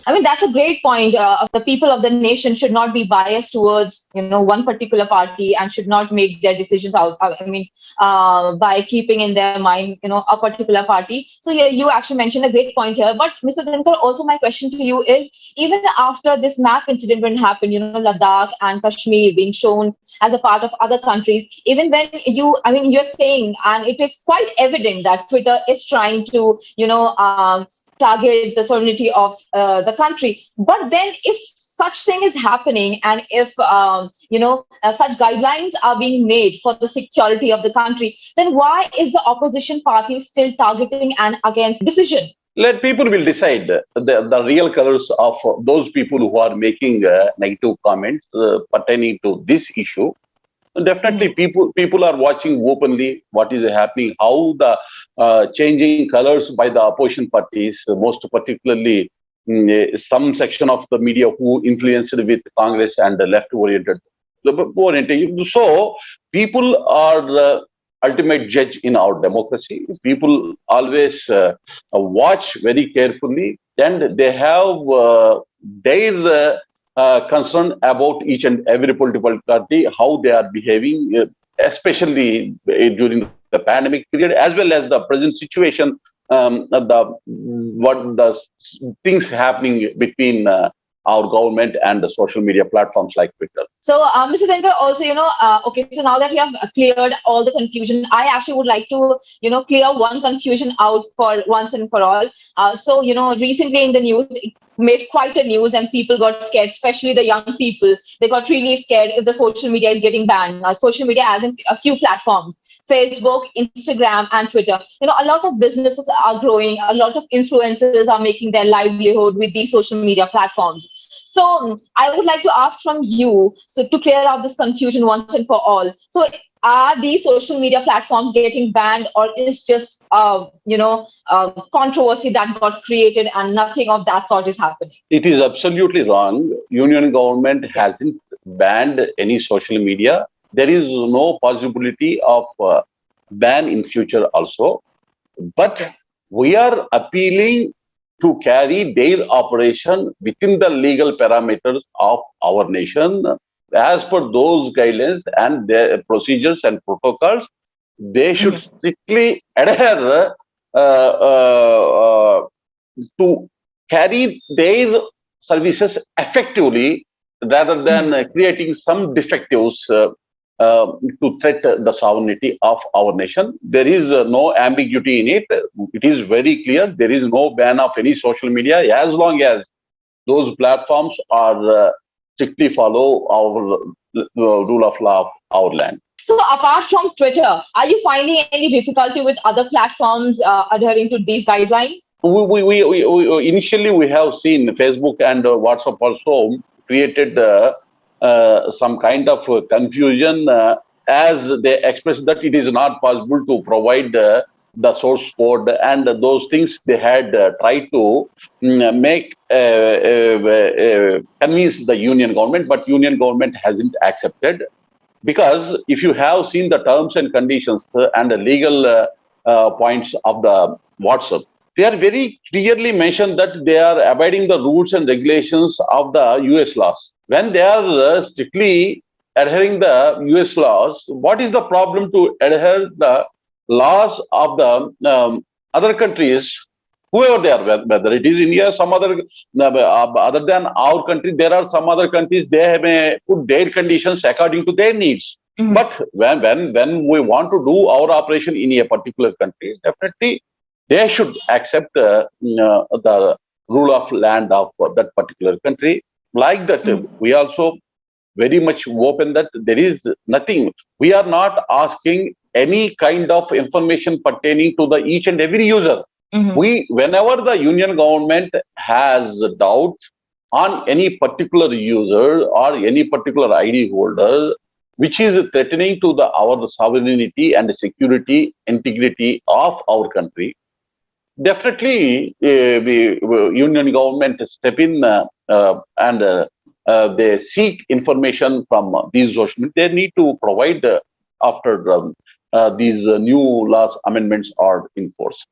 I mean, that's a great point. The people of the nation should not be biased towards, one particular party and should not make their decisions out. I mean, by keeping in their mind, a particular party. So yeah, you actually mentioned a great point here. But Mr. Dinakar, also my question to you is, even after this map incident when it happened, Ladakh and Kashmir being shown as a part of other countries, even when you're saying, and it is quite evident that Twitter is trying to, target the sovereignty of the country. But then if such thing is happening, and if such guidelines are being made for the security of the country, then why is the opposition party still targeting and against decision? Let people will decide the real colors of those people who are making negative comments pertaining to this issue. Definitely, people are watching openly what is happening, how the changing colors by the opposition parties, most particularly some section of the media who influenced with Congress and the left-oriented. So people are the ultimate judge in our democracy. People always watch very carefully, and they have their concern about each and every political party, how they are behaving, especially during the pandemic period, as well as the present situation, the things happening between our government and the social media platforms like Twitter. So, Mr. Dinakar, also, okay, so now that you have cleared all the confusion, I actually would like to, clear one confusion out for once and for all. So, recently in the news, it made quite a news and people got scared, especially the young people. They got really scared if the social media is getting banned. Social media as in a few platforms. Facebook, Instagram, and Twitter. A lot of businesses are growing. A lot of influencers are making their livelihood with these social media platforms. So I would like to ask from you, so to clear out this confusion once and for all. So are these social media platforms getting banned, or is just controversy that got created and nothing of that sort is happening? It is absolutely wrong. Union government hasn't banned any social media. There is no possibility of ban in future also. But we are appealing to carry their operation within the legal parameters of our nation. As per those guidelines and their procedures and protocols, they should strictly adhere to carry their services effectively rather than creating some defectives to threat the sovereignty of our nation. There is no ambiguity in it. It is very clear. There is no ban of any social media as long as those platforms are strictly follow our rule of law of our land. So apart from Twitter, are you finding any difficulty with other platforms adhering to these guidelines? We initially we have seen Facebook and WhatsApp also created some kind of confusion as they expressed that it is not possible to provide the source code and those things. They had tried to make convince the union government, but union government hasn't accepted. Because if you have seen the terms and conditions and the legal points of the WhatsApp, they are very clearly mentioned that they are abiding the rules and regulations of the US laws. When they are strictly adhering the US laws, what is the problem to adhere the laws of the other countries, whoever they are, whether it is India, some other than our country, there are some other countries, they may put their conditions according to their needs. But when we want to do our operation in a particular country, definitely they should accept the rule of land of that particular country. Like that, we also very much open that there is nothing. We are not asking any kind of information pertaining to the each and every user. Whenever the union government has doubts on any particular user or any particular ID holder, which is threatening to our sovereignty and security, integrity of our country, definitely the union government step in and they seek information from these social media. They need to provide after these new laws amendments are in force.